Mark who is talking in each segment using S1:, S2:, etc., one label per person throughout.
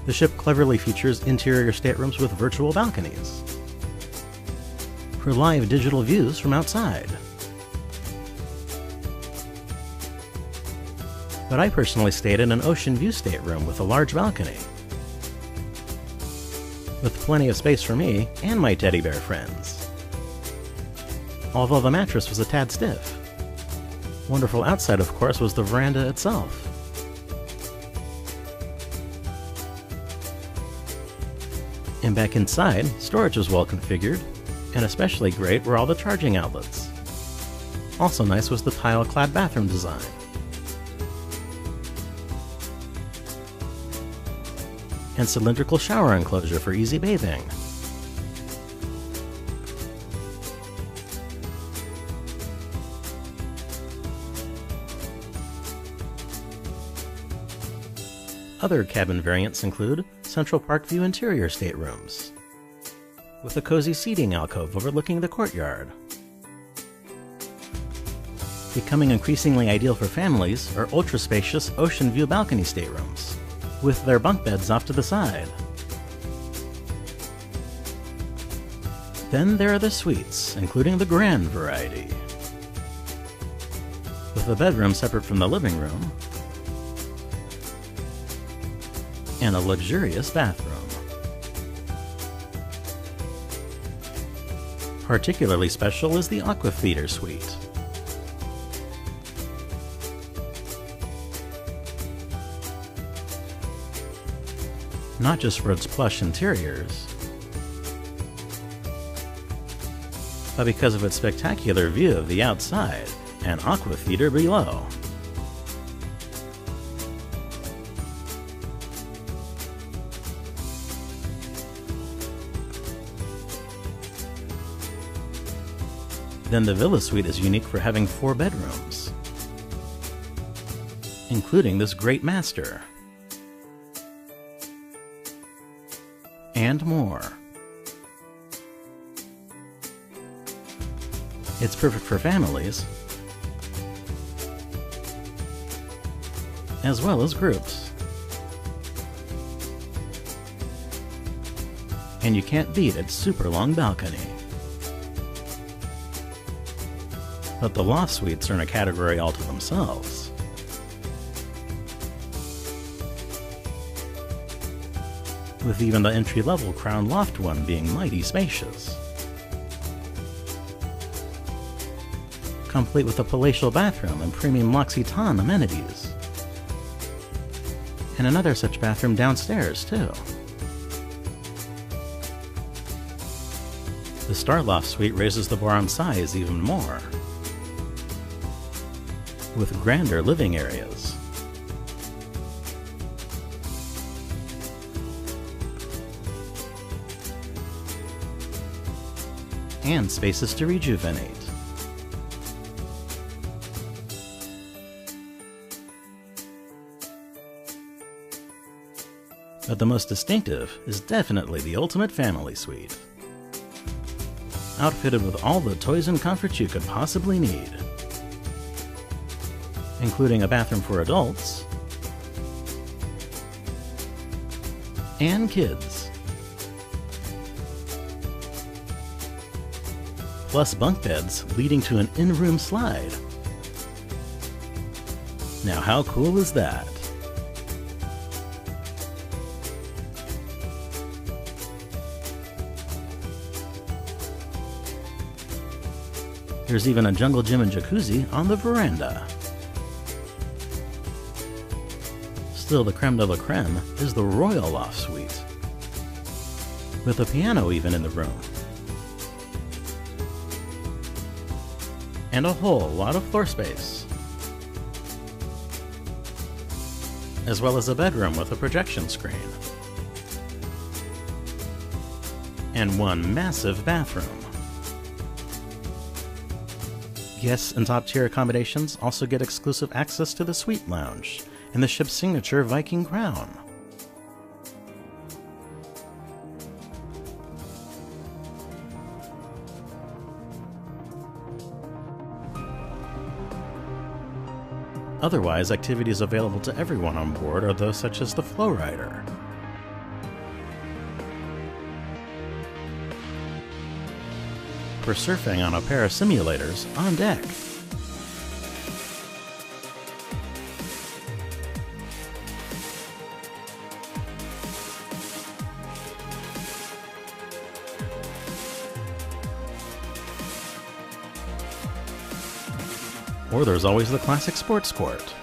S1: The ship cleverly features interior staterooms with virtual balconies for live digital views from outside. But I personally stayed in an ocean view stateroom with a large balcony, with plenty of space for me and my teddy bear friends. Although the mattress was a tad stiff. Wonderful outside, of course, was the veranda itself. And back inside, storage was well configured, and especially great were all the charging outlets. Also nice was the tile-clad bathroom design. And cylindrical shower enclosure for easy bathing. Other cabin variants include Central Park View interior staterooms, with a cozy seating alcove overlooking the courtyard. Becoming increasingly ideal for families are ultra-spacious ocean view balcony staterooms, with their bunk beds off to the side. Then there are the suites, including the grand variety, with a bedroom separate from the living room, and a luxurious bathroom. Particularly special is the Aqua Theater Suite. Not just for its plush interiors, but because of its spectacular view of the outside and Aqua Theater below. Then the Villa Suite is unique for having 4 bedrooms, including this great master, and more. It's perfect for families, as well as groups. And you can't beat its super long balcony. But the loft suites are in a category all to themselves. With even the entry-level Crown Loft one being mighty spacious. Complete with a palatial bathroom and premium L'Occitane amenities. And another such bathroom downstairs, too. The Star Loft Suite raises the bar on size even more, with grander living areas. And spaces to rejuvenate. But the most distinctive is definitely the ultimate family suite, outfitted with all the toys and comforts you could possibly need, including a bathroom for adults and kids, plus bunk beds leading to an in-room slide. Now how cool is that? There's even a jungle gym and jacuzzi on the veranda. Still, the creme de la creme is the Royal Loft Suite, with a piano even in the room, and a whole lot of floor space, as well as a bedroom with a projection screen, and one massive bathroom. Guests and top-tier accommodations also get exclusive access to the Suite Lounge in the ship's signature Viking crown. Otherwise, activities available to everyone on board are those such as the Flow Rider, for surfing on a pair of simulators on deck. Or there's always the classic sports court.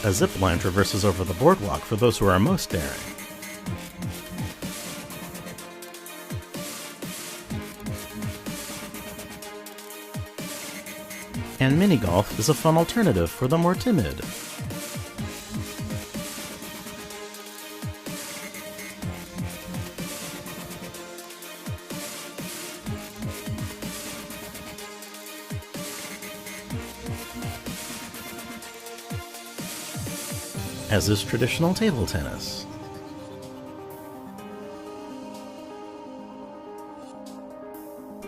S1: A zip line traverses over the boardwalk for those who are most daring. And mini golf is a fun alternative for the more timid. As is traditional table tennis.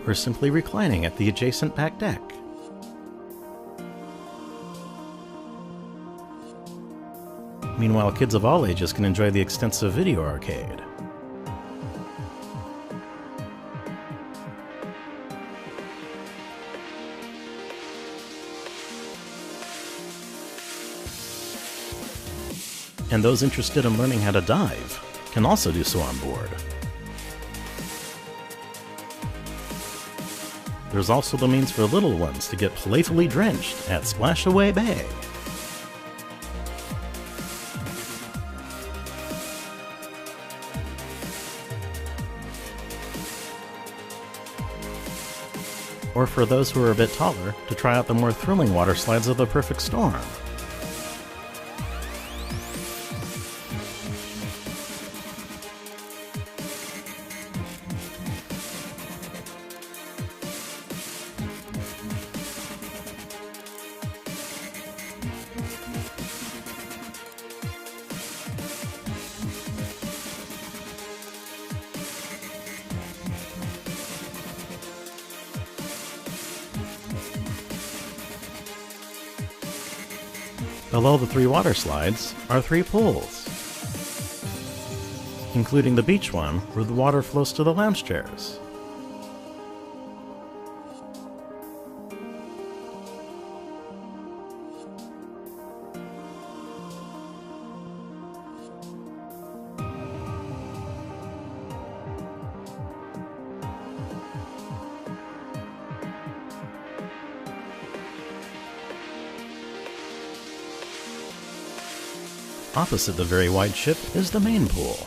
S1: Or simply reclining at the adjacent back deck. Meanwhile, kids of all ages can enjoy the extensive video arcade. And those interested in learning how to dive can also do so on board. There's also the means for little ones to get playfully drenched at Splashaway Bay. Or for those who are a bit taller, to try out the more thrilling water slides of the Perfect Storm. Below the 3 water slides are 3 pools, including the beach one where the water flows to the lounge chairs. Opposite the very wide ship is the main pool.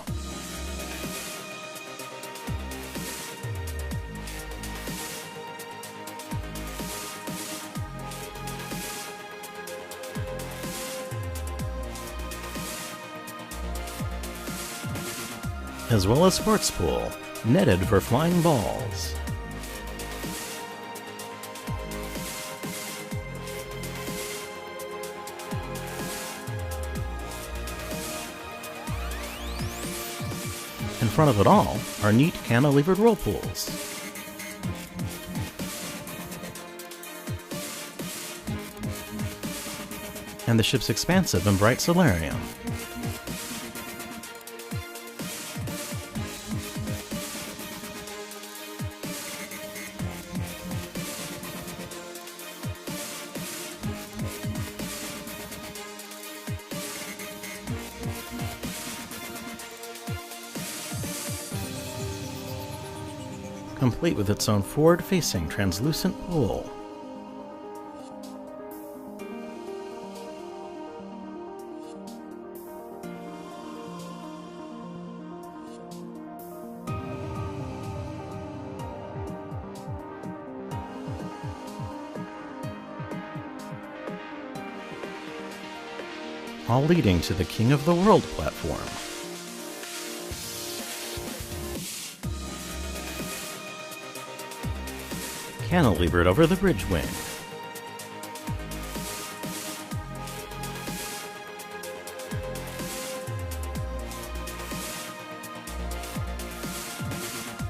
S1: As well as sports pool, netted for flying balls. In front of it all are neat cantilevered whirlpools. And the ship's expansive and bright solarium. Complete with its own forward-facing translucent pool. All leading to the King of the World platform. Cantilevered over the bridge wing.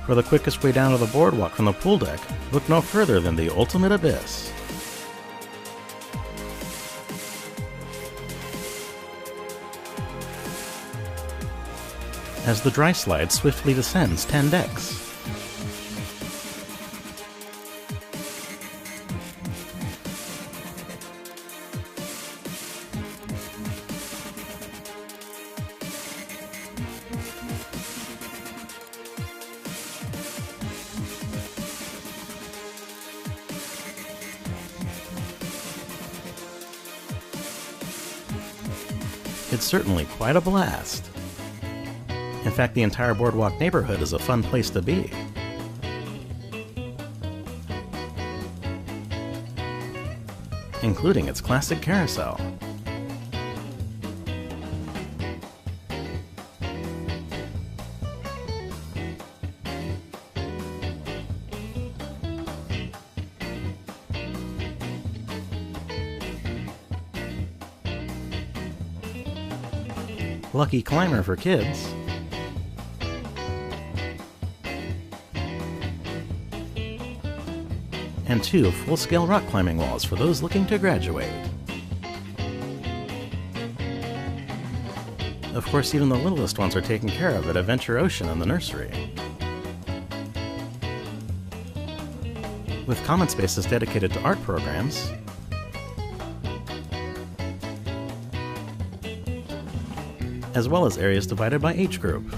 S1: For the quickest way down to the boardwalk from the pool deck, look no further than the ultimate abyss. as the dry slide swiftly descends 10 decks. It's certainly quite a blast. In fact, the entire Boardwalk neighborhood is a fun place to be. Including its classic carousel. Lucky climber for kids. And 2 full-scale rock climbing walls for those looking to graduate. Of course, even the littlest ones are taken care of at Adventure Ocean in the nursery. With common spaces dedicated to art programs, as well as areas divided by age group.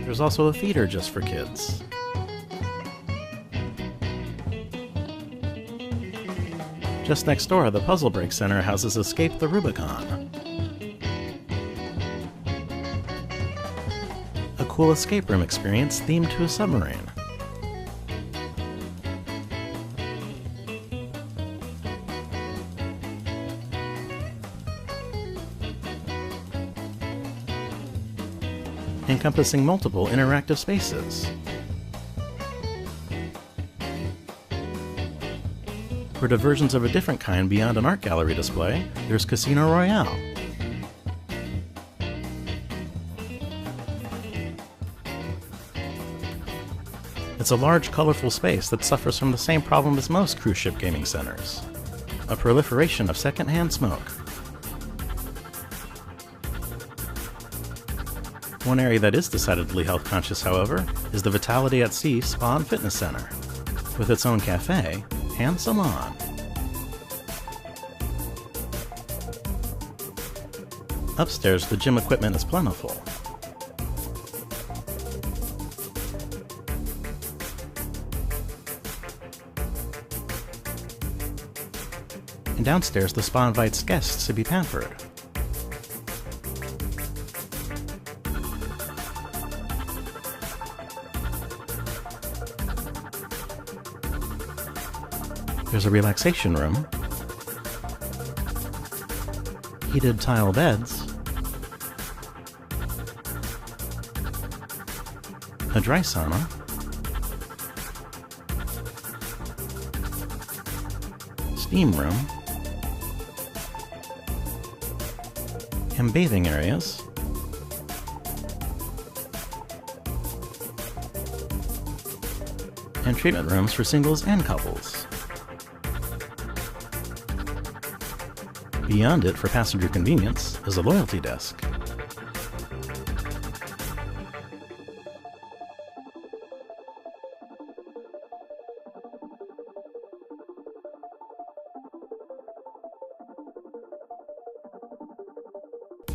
S1: There's also a theater just for kids. Just next door, the Puzzle Break Center houses Escape the Rubicon, a cool escape room experience themed to a submarine. Encompassing multiple interactive spaces. For diversions of a different kind beyond an art gallery display, there's Casino Royale. It's a large, colorful space that suffers from the same problem as most cruise ship gaming centers: a proliferation of secondhand smoke. One area that is decidedly health conscious, however, is the Vitality at Sea Spa and Fitness Center, with its own cafe and salon. Upstairs, the gym equipment is plentiful. And downstairs, the spa invites guests to be pampered. There's a relaxation room, heated tile beds, a dry sauna, steam room, and bathing areas, and treatment rooms for singles and couples. Beyond it, for passenger convenience, is a loyalty desk.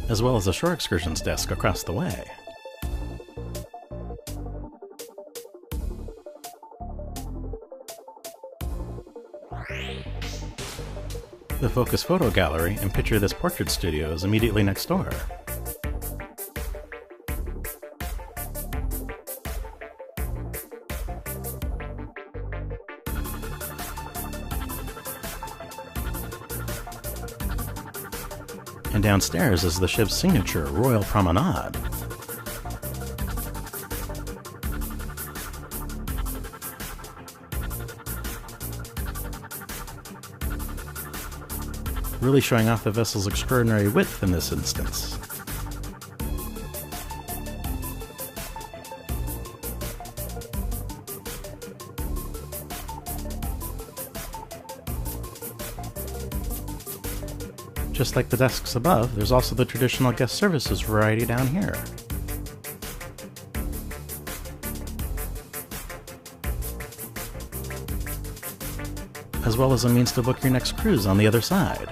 S1: As well as a shore excursions desk across the way. The Focus Photo Gallery and Picture This Portrait Studio is immediately next door. And downstairs is the ship's signature Royal Promenade. really showing off the vessel's extraordinary width in this instance. Just like the desks above, there's also the traditional guest services variety down here. As well as a means to book your next cruise on the other side.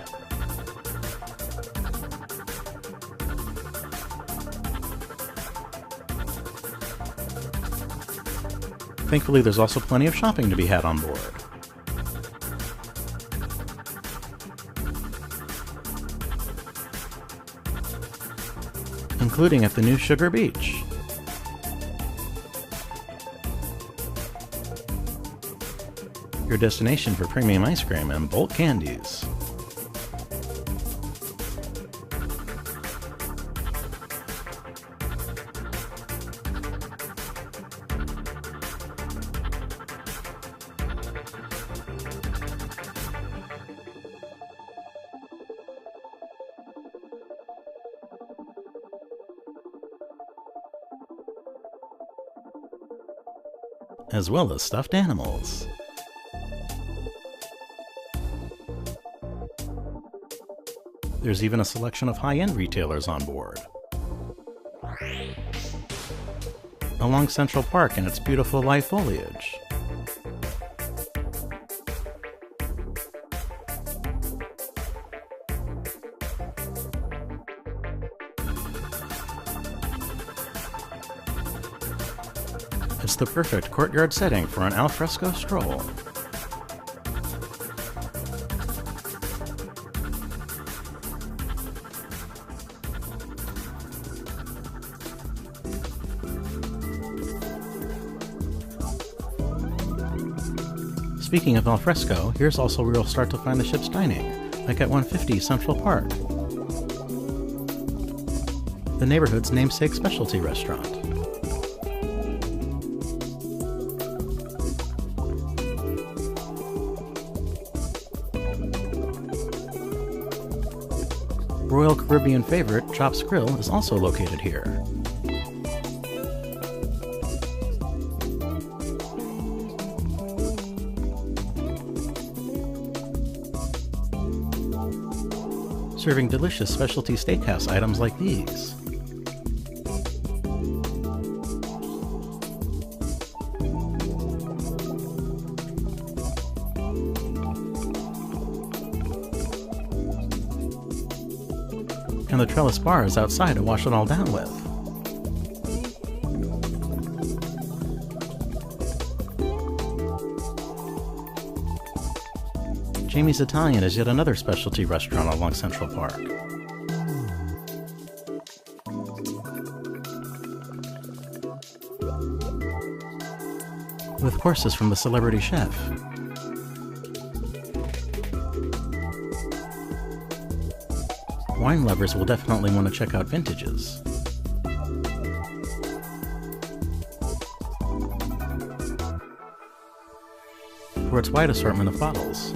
S1: Thankfully, there's also plenty of shopping to be had on board. Including at the new Sugar Beach. Your destination for premium ice cream and bulk candies. As well as stuffed animals. There's even a selection of high-end retailers on board. Along Central Park and its beautiful live foliage. It's the perfect courtyard setting for an alfresco stroll. Speaking of alfresco, here's also where you'll start to find the ship's dining, like at 150 Central Park, the neighborhood's namesake specialty restaurant. Royal Caribbean favorite Chops Grill is also located here. Serving delicious specialty steakhouse items like these. And the trellis bar is outside to wash it all down with. Jamie's Italian is yet another specialty restaurant along Central Park. With courses from the celebrity chef. Wine lovers will definitely want to check out vintages. For its wide assortment of bottles.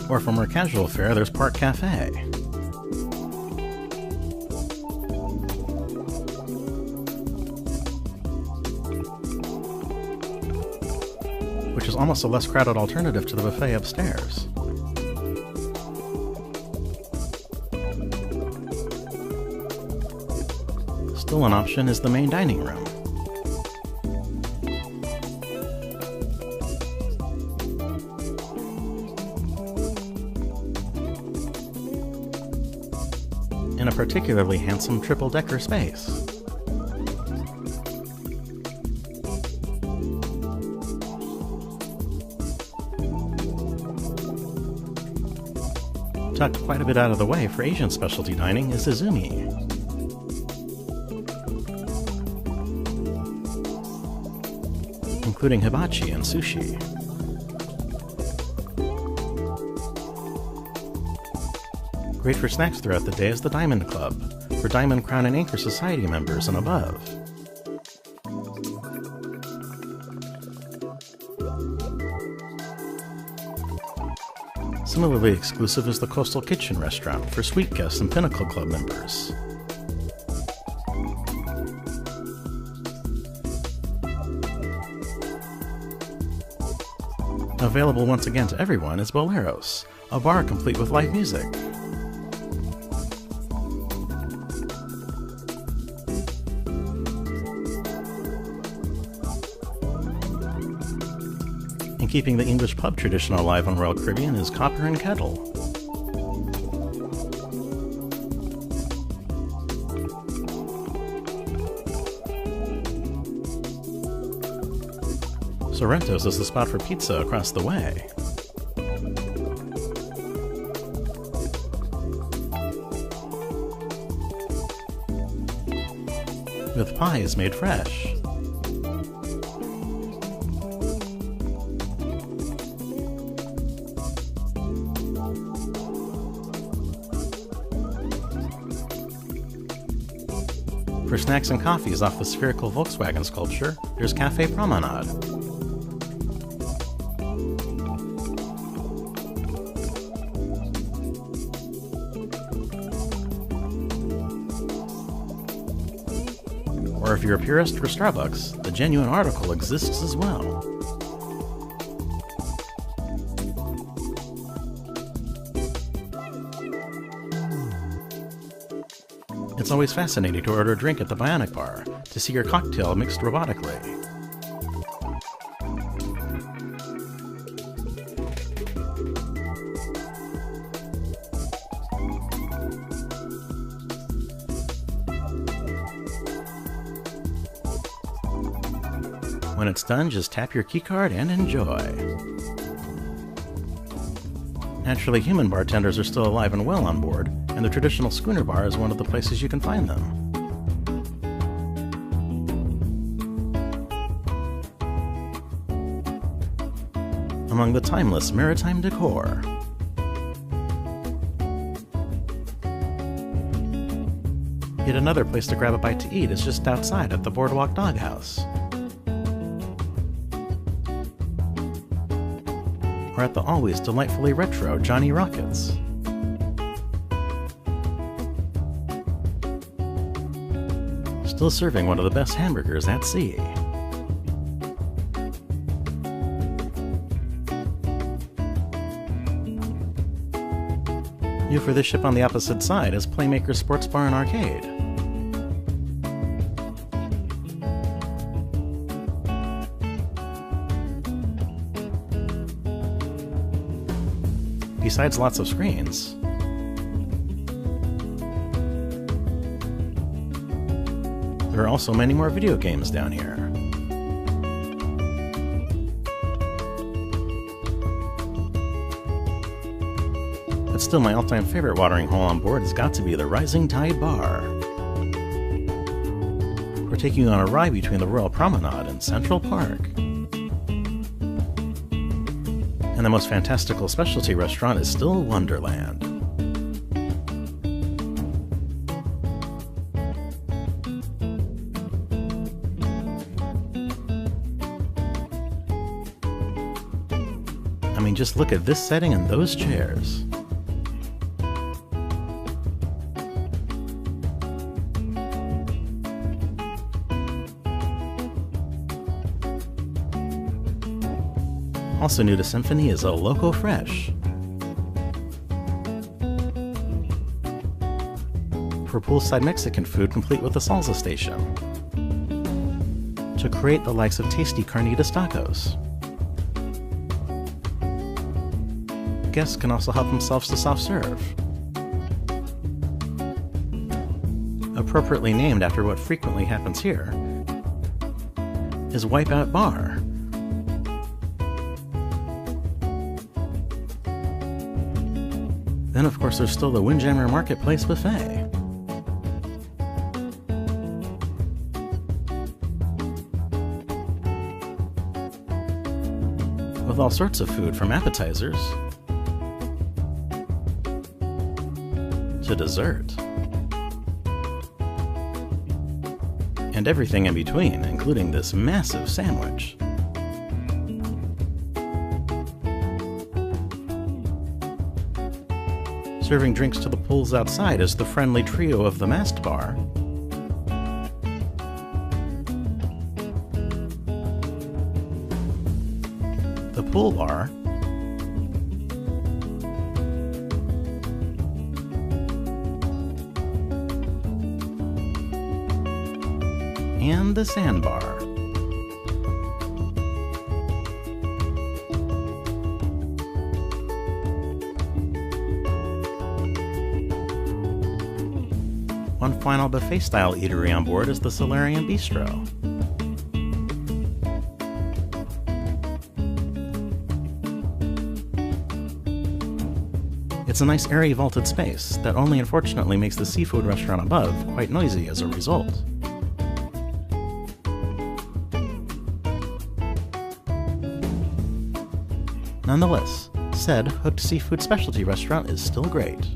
S1: Or for more casual fare, there's Park Cafe. Which is almost a less crowded alternative to the buffet upstairs. Still an option is the main dining room. In a particularly handsome triple-decker space. Tucked quite a bit out of the way for Asian specialty dining is Izumi. Including hibachi and sushi. Great for snacks throughout the day is the Diamond Club, for Diamond, Crown, and Anchor Society members and above. Similarly exclusive is the Coastal Kitchen restaurant for suite guests and Pinnacle Club members. Available once again to everyone is Boleros, a bar complete with live music. And keeping the English pub tradition alive on Royal Caribbean is Copper and Kettle. Sorrento's is the spot for pizza across the way. With pies made fresh. For snacks and coffees off the spherical Volkswagen sculpture, there's Cafe Promenade. Or if you're a purist for Starbucks, the Genuine article exists as well. It's always fascinating to order a drink at the Bionic Bar, to see your cocktail mixed robotically. When it's done, just tap your keycard and enjoy. Naturally, human bartenders are still alive and well on board, and the traditional schooner bar is one of the places you can find them. Among the timeless maritime decor, yet another place to grab a bite to eat is just outside at the Boardwalk Doghouse. Or at the always delightfully retro Johnny Rockets. Still serving one of the best hamburgers at sea. New for this ship on the opposite side is Playmaker Sports Bar and Arcade. Besides lots of screens, there are also many more video games down here. But still, my all-time favorite watering hole on board has got to be the Rising Tide Bar. We're taking you on a ride between the Royal Promenade and Central Park. And the most fantastical specialty restaurant is still Wonderland. I mean, just look at this setting and those chairs. Also new to Symphony is a Loco Fresh. For poolside Mexican food complete with a salsa station. To create the likes of tasty carnitas tacos. Guests can also help themselves to soft serve. Appropriately named after what frequently happens here is Wipeout Bar. Then, of course, there's still the Windjammer Marketplace Buffet. With all sorts of food from appetizers to dessert. And everything in between, including this massive sandwich. Serving drinks to the pools outside is the friendly trio of the Mast Bar, the Pool Bar, and the Sandbar. One final buffet-style eatery on board is the Solarium Bistro. It's a nice airy vaulted space that only unfortunately makes the seafood restaurant above quite noisy as a result. Nonetheless, said hooked seafood specialty restaurant is still great.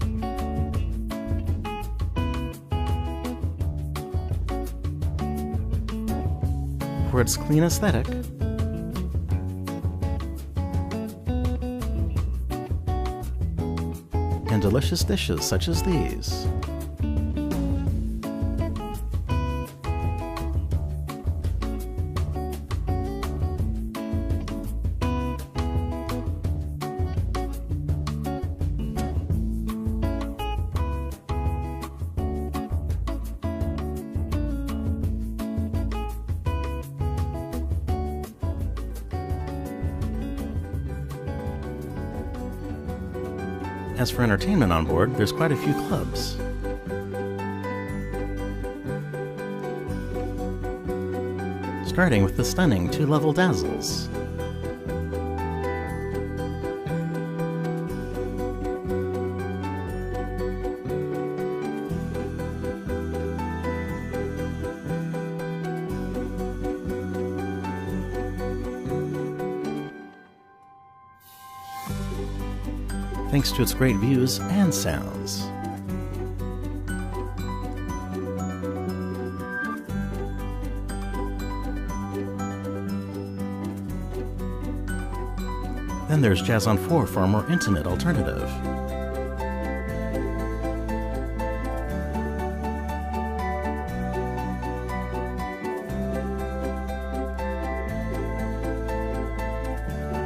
S1: For its clean aesthetic, and delicious dishes such as these. As for entertainment on board, there's quite a few clubs. Starting with the stunning two-level Dazzles. Thanks to its great views and sounds. Then there's Jazz on 4 for a more intimate alternative.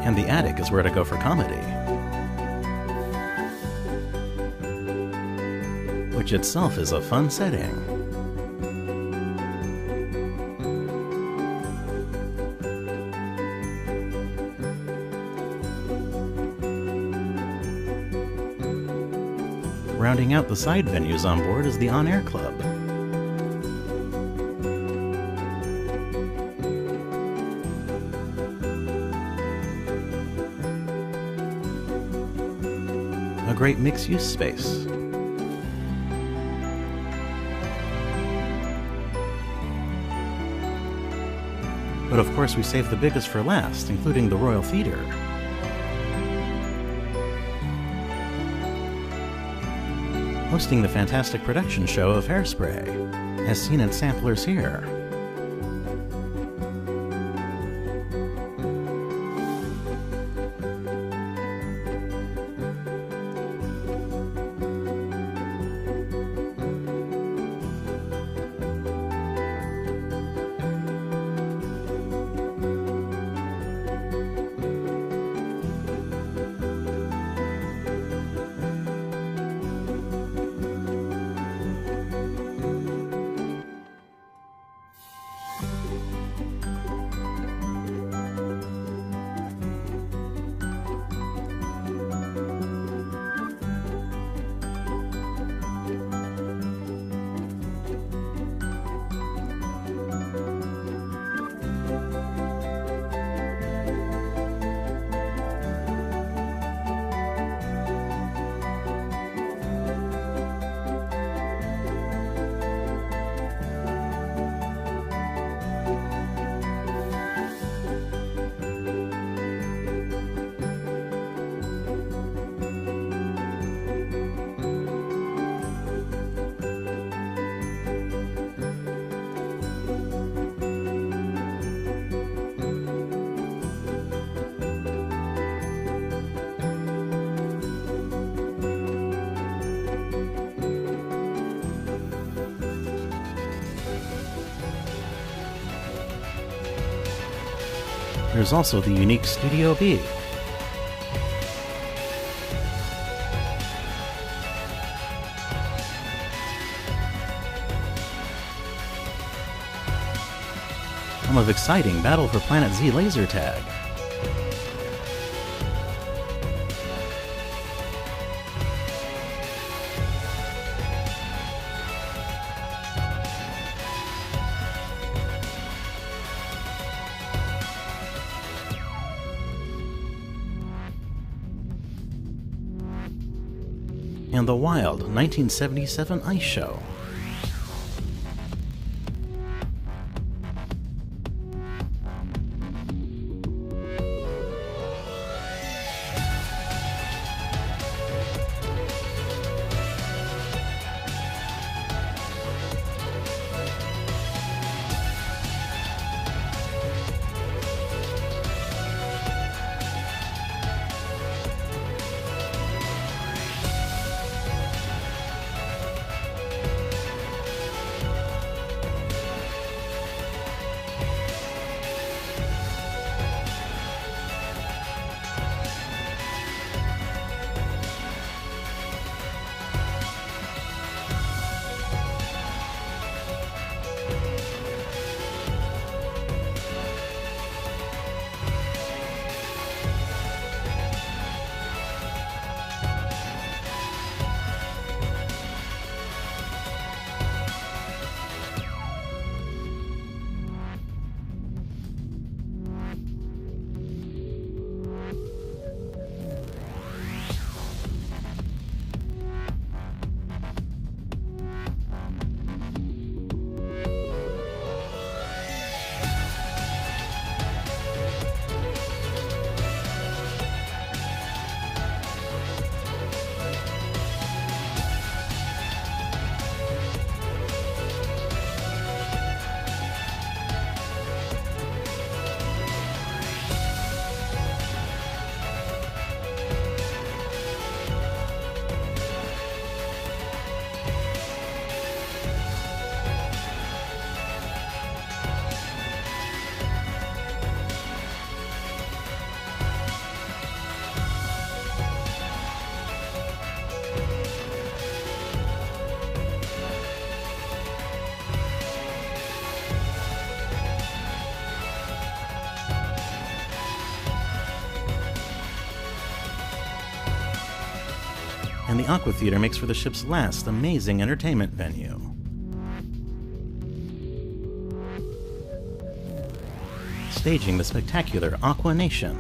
S1: And the attic is where to go for comedy, which itself is a fun setting. Rounding out the side venues on board is the On Air Club. A great mixed-use space. But of course we saved the biggest for last, including the Royal Theatre. Hosting the fantastic production show of Hairspray, as seen in samplers here. There's also the unique Studio B. Of exciting Battle for Planet Z laser tag. And the wild 1977 ice show. And the Aqua Theater makes for the ship's last amazing entertainment venue. Staging the spectacular Aqua Nation.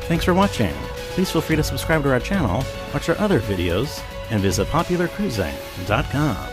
S1: Thanks for watching. Please feel free to subscribe to our channel, watch our other videos, and visit popularcruising.com.